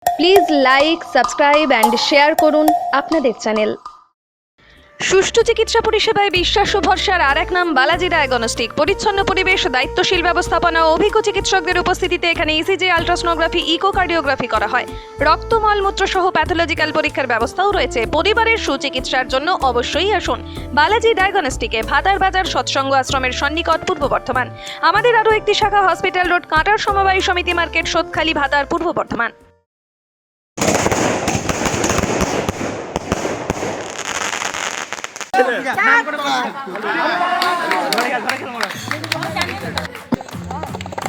Please like, subscribe and share করুন আপনাদের channel. সুষ্ঠু চিকিৎসা পরিষেবায় বিশ্বাস ও ভরসার আর এক নাম বালাজি ডায়াগনস্টিক। পরিচ্ছন্ন পরিবেশ, দায়িত্বশীল ব্যবস্থাপনা ও অভিজ্ঞ চিকিৎসকদের উপস্থিতিতে এখানে ইসিজি, আলট্রাসোনোগ্রাফি, ইকোকার্ডিওগ্রাফি করা হয়। রক্ত, মলমূত্র সহ প্যাথোলজিক্যাল পরীক্ষার ব্যবস্থাও রয়েছে। পরিবারের সুচিকিৎসার জন্য অবশ্যই আসুন বালাজি ডায়াগনস্টিকে, ভাতার বাজার সৎসঙ্গ আশ্রমের সন্নিকট, পূর্ব বর্ধমান। আমাদের আরও একটি শাখা হসপিটাল রোড, কাঁটার সমবায় সমিতি মার্কেট, সোদখালি, ভাতার, পূর্ব বর্ধমান।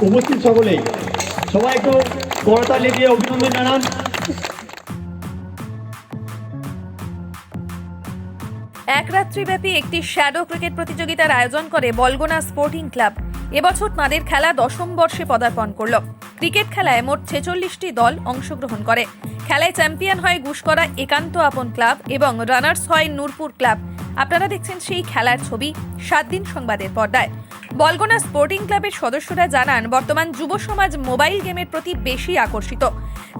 উপস্থিত সকলেই সবাই একটু করতালি দিয়ে অভিনন্দন জানান। এক রাত্রিব্যাপী একটি শ্যাডো ক্রিকেট প্রতিযোগিতার আয়োজন করে বলগোনা স্পোর্টিং ক্লাব। এবছর তাঁদের খেলা 10ম বর্ষে পদার্পণ করল। ক্রিকেট খেলায় মোট 46টি দল অংশগ্রহণ করে। খেলায় চ্যাম্পিয়ন হয় গুসকরা একান্ত আপন ক্লাব এবং রানার্স হয় নূরপুর ক্লাব। আপনারা দেখছেন সেই খেলার ছবি 7 দিন সংবাদের পর্দায়। বলগোনা স্পোর্টিং ক্লাবের সদস্যরা জানান, বর্তমান যুব সমাজ মোবাইল গেমের প্রতি বেশি আকর্ষিত।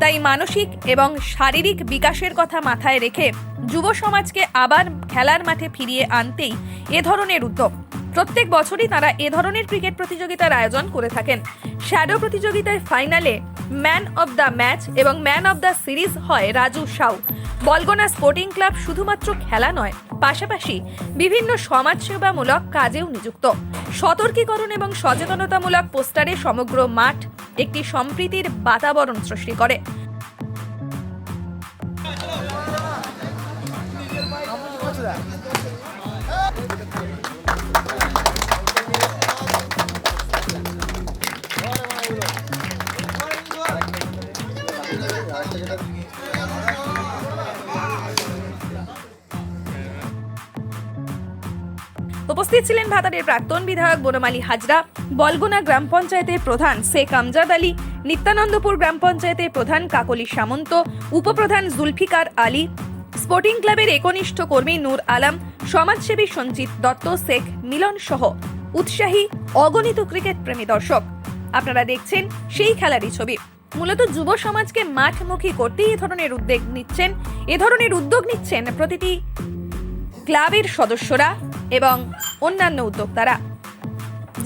তাই মানসিক এবং শারীরিক বিকাশের কথা মাথায় রেখে যুব সমাজকে আবার খেলার মাঠে ফিরিয়ে আনতেই এ ধরনের উদ্যোগ। প্রত্যেক বছরই তারা এ ধরনের ক্রিকেট প্রতিযোগিতার আয়োজন করে থাকেন। শ্যাডো প্রতিযোগিতায় ফাইনালে ম্যান অব দ্য ম্যাচ এবং ম্যান অব দ্য সিরিজ হয় রাজু সাউ। বলগোনা স্পোর্টিং ক্লাব শুধুমাত্র খেলা নয়, পাশাপাশি বিভিন্ন সমাজসেবামূলক কাজেও নিযুক্ত। সতর্কীকরণ এবং সচেতনতামূলক পোস্টারে সমগ্র মাঠ একটি সম্প্রীতির বাতাবরণ সৃষ্টি করে। উপস্থিত ছিলেন ভাতারের প্রাক্তন বিধায়ক বনমালী হাজরা, বলগোনা গ্রাম পঞ্চায়েতের প্রধান শেখ আমজাদ আলী, নিত্যানন্দপুর গ্রাম পঞ্চায়েতের প্রধান কাকলি সামন্ত, উপপ্রধান জুলফিকার আলী, স্পোর্টিং ক্লাবের একনিষ্ঠ কর্মী নূর আলম, সমাজসেবী সঞ্জিত দত্ত, শেখ মিলন সহ উৎসাহী অগণিত ক্রিকেট প্রেমী দর্শক। আপনারা দেখছেন সেই খেলারই ছবি। মূলত যুব সমাজকে মাঠমুখী করতেই এ ধরনের উদ্যোগ নিচ্ছেন প্রতিটি ক্লাবের সদস্যরা এবং অন্যান্য উদ্যোক্তারা।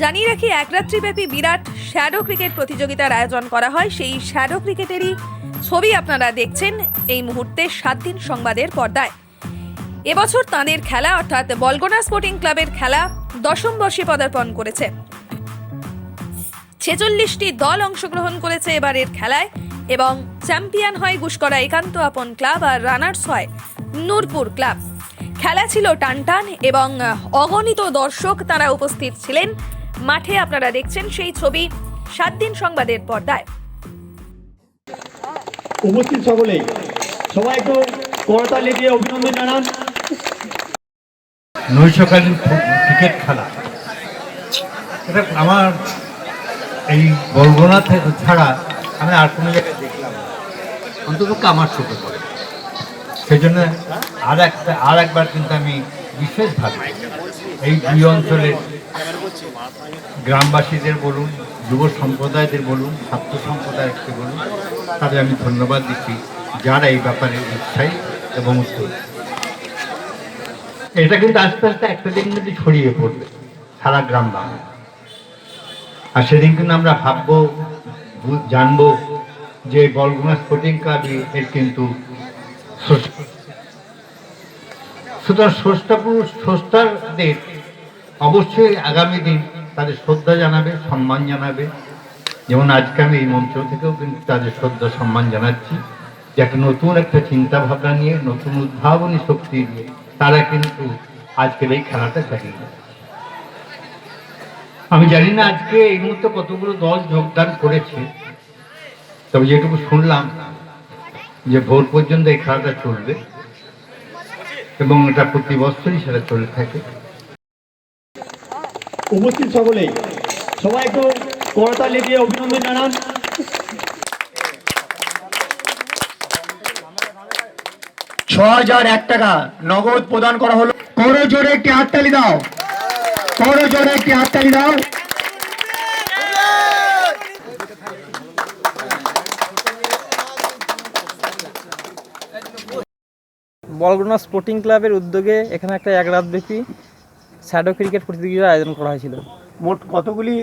জানিয়ে রাখি, এক রাত্রিব্যাপী বিরাট শ্যাডো ক্রিকেট প্রতিযোগিতার আয়োজন করা হয়। সেই শ্যাডো ক্রিকেটেরই ছবি আপনারা দেখছেন এই মুহূর্তে 7 দিন সংবাদের পর্দায়। এবছর তাঁদের খেলা অর্থাৎ বলগোনা স্পোর্টিং ক্লাবের খেলা 10ম বর্ষে পদার্পণ করেছে। 46টি দল অংশগ্রহণ করেছে এবারের খেলায় এবং চ্যাম্পিয়ন হয় গুসকরা একান্ত আপন ক্লাব আর রানার্স হয় নূরপুর ক্লাব। খেলা ছিল টানটান এবং অগণিত দর্শক তারা উপস্থিত ছিলেন মাঠে। আপনারা দেখছেন সেই ছবি 7 দিন সংবাদের পর্দায়। উপস্থিত সকলেই সবাই একটু করতালি দিয়ে অভিনন্দন জানান। নৈশকালীন ক্রিকেট খেলা, এটা আমার এই বলগোনা ছাড়া আমি আর কোনো জায়গায় দেখলাম, অন্ততপক্ষে আমার চোখে পড়ে। সেই জন্য আর একবার কিন্তু আমি বিশেষভাবে এই দুই অঞ্চলের গ্রামবাসীদের বলুন, যুব সম্প্রদায়দের বলুন, ছাত্র সম্প্রদায়কে বলুন, তাদের আমি ধন্যবাদ দিচ্ছি যারা এই ব্যাপারে উৎসাহী এবং উদ্যোগ। এটা কিন্তু আস্তে আস্তে একটা দিন কিন্তু ছড়িয়ে পড়বে সারা গ্রাম বাংলা। আর সেদিন কিন্তু আমরা ভাববো, জানবো যে বলগোনা স্পোর্টিং ক্লাবই এর কিন্তু সুতরাং স্রষ্টাদের অবশ্যই আগামী দিন তাদের শ্রদ্ধা জানাবে, সম্মান জানাবে। যেমন আজকে আমি এই মঞ্চ থেকেও কিন্তু তাদের শ্রদ্ধা সম্মান জানাচ্ছি, যে একটা নতুন একটা চিন্তা ভাবনা নিয়ে, নতুন উদ্ভাবনী শক্তি দিয়ে তারা কিন্তু আজকের এই খেলাটা চালিয়ে যায়। আমি জানি না আজকে এই মুহূর্তে কতগুলো দল যোগদান করেছে, তবে যেটুকু শুনলাম যে ভোর পর্যন্ত এই খেলাটা চলবে এবং এটা প্রতি বছরই সেটা চলে থাকে। উপস্থিত সকলেই সবাই একটু করতালি দিয়ে অভিনন্দন জানান। 6001 টাকা নগদ প্রদান করা হলো। করো জোরে একটি হাততালি দাও, করো জোরে একটি হাততালি দাও। বলগুনা স্পোর্টিং ক্লাবের উদ্যোগে এখানে একটা এক রাতব্যাপী শ্যাডো ক্রিকেট প্রতিযোগিতার আয়োজন করা হয়েছিল। মোট কতগুলি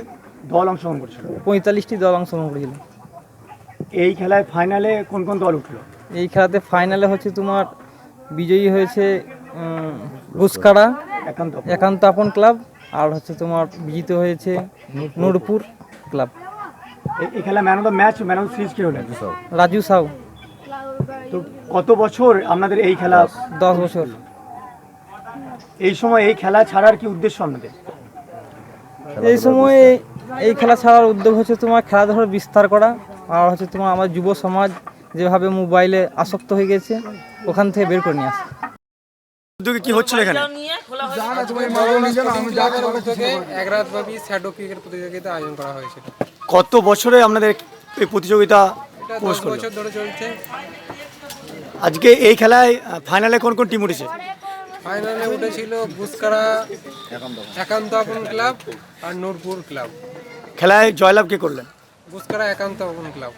দল অংশগ্রহণ করছিল? 45টি দল অংশগ্রহণ করেছিল। এই খেলায় ফাইনালে কোন কোন দল উঠলো? এই খেলাতে ফাইনালে হচ্ছে তোমার বিজয়ী হয়েছে গুসকাড়া একান্ত আপন ক্লাব, আর হচ্ছে তোমার বিজিত হয়েছে নূরপুর ক্লাব। এই খেলা man of the match, man of the series কে হলেন? রাজু সাউ। তো কত বছর আপনাদের এই খেলা? 10 বছর। এই সময় এই খেলা ছাড়ার কি উদ্দেশ্য আপনাদের? এই সময় এই খেলা ছাড়ার উদ্যোগ হচ্ছে তোমার খেলাধুলার বিস্তার করা, আর হচ্ছে তোমার আমার যুব সমাজ যেভাবে মোবাইলে আসক্ত হয়ে গেছে ওখান থেকে বের করে নিয়ে আসে। উদ্যোগে কি হচ্ছিল এখানে? এক রাতব্যাপী শ্যাডো ক্রিকেট প্রতিযোগিতা আয়োজন করা হয়েছিল। কত বছরে আপনাদের এই প্রতিযোগিতা? এটা 10 বছর ধরে চলছে। আজকে এই খেলায় ফাইনালে কোন কোন টিম উঠেছে? ফাইনালে উঠেছিল গুসকাড়া একান্ত আপন ক্লাব আর নূরপুর ক্লাব। খেলায় জয়লাভ কে করলেন? গুসকাড়া একান্ত আপন ক্লাব।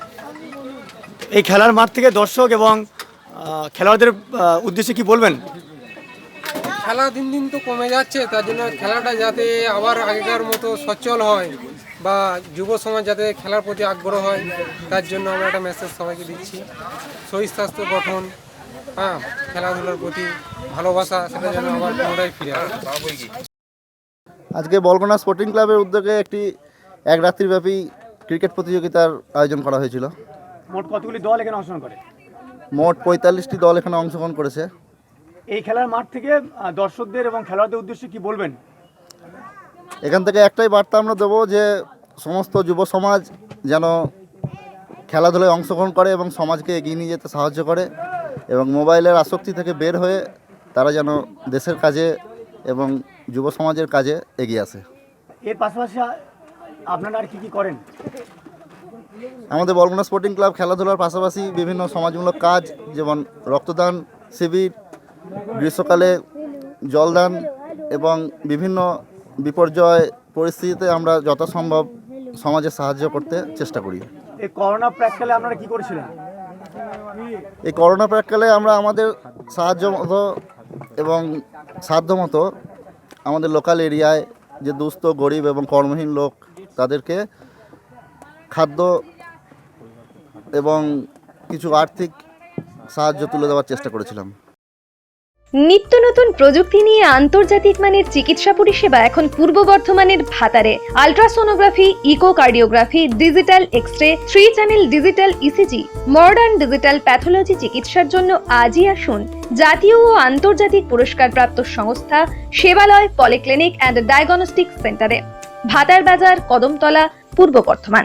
এই খেলার মাঠ থেকে দর্শক এবং খেলোয়াড়দের উদ্দেশ্যে কি বলবেন? খেলা দিন দিন তো কমে যাচ্ছে, তার জন্য খেলাটা যাতে আবার আগেকার মতো সচল হয় বা যুব সমাজ যাতে খেলার প্রতি আগ্রহ হয়, তার জন্য আমরা একটা মেসেজ সবাইকে দিচ্ছি। শরীর স্বাস্থ্য গঠন, খেলাধুলার প্রতি ভালোবাসা, সেটা যেন আবার পুনরায় ফিরে আসে। আজকে বলগুনা স্পোর্টিং ক্লাবের উদ্যোগে একটি এক রাত্রিব্যাপী ক্রিকেট প্রতিযোগিতার আয়োজন করা হয়েছিল। মোট কতগুলি দল এখানে অংশগ্রহণ করে? মোট 45টি দল এখানে অংশগ্রহণ করেছে। এই খেলার মাঠ থেকে দর্শকদের এবং খেলোয়াড়দের উদ্দেশ্যে কি বলবেন? এখান থেকে একটাই বার্তা আমরা দেবো যে সমস্ত যুব সমাজ যেন খেলাধুলায় অংশগ্রহণ করে এবং সমাজকে এগিয়ে নিয়ে যেতে সাহায্য করে, এবং মোবাইলের আসক্তি থেকে বের হয়ে তারা যেন দেশের কাজে এবং যুব সমাজের কাজে এগিয়ে আসে। এর পাশাপাশি আপনারা আর কি করেন? আমাদের বলগুনা স্পোর্টিং ক্লাব খেলাধুলার পাশাপাশি বিভিন্ন সমাজমূলক কাজ, যেমন রক্তদান শিবির, গ্রীষ্মকালে জলদান এবং বিভিন্ন বিপর্যয় পরিস্থিতিতে আমরা যথাসম্ভব সমাজে সাহায্য করতে চেষ্টা করি। এই করোনা প্রাককালে আপনারা কি করেছিলেন? এই করোনা প্রাককালে আমরা আমাদের সাহায্য মতো এবং সাধ্য মতো আমাদের লোকাল এরিয়ায় যে দুস্থ গরিব এবং কর্মহীন লোক তাদেরকে খাদ্য এবং কিছু আর্থিক সাহায্য তুলে দেওয়ার চেষ্টা করেছিলাম। নিত্য নতুন প্রযুক্তি নিয়ে আন্তর্জাতিক মানের চিকিৎসা পরিষেবা এখন পূর্ব বর্ধমানের ভাতারে। Ultrasonography, echocardiography, digital x-ray, 3 channel digital ECG, modern digital pathology চিকিৎসার জন্য আজই আসুন জাতীয় ও আন্তর্জাতিক পুরস্কারপ্রাপ্ত সংস্থা সেবালয় পলিক্লিনিক অ্যান্ড ডায়াগনস্টিক সেন্টারে, ভাতার বাজার, কদমতলা, পূর্ব বর্ধমান।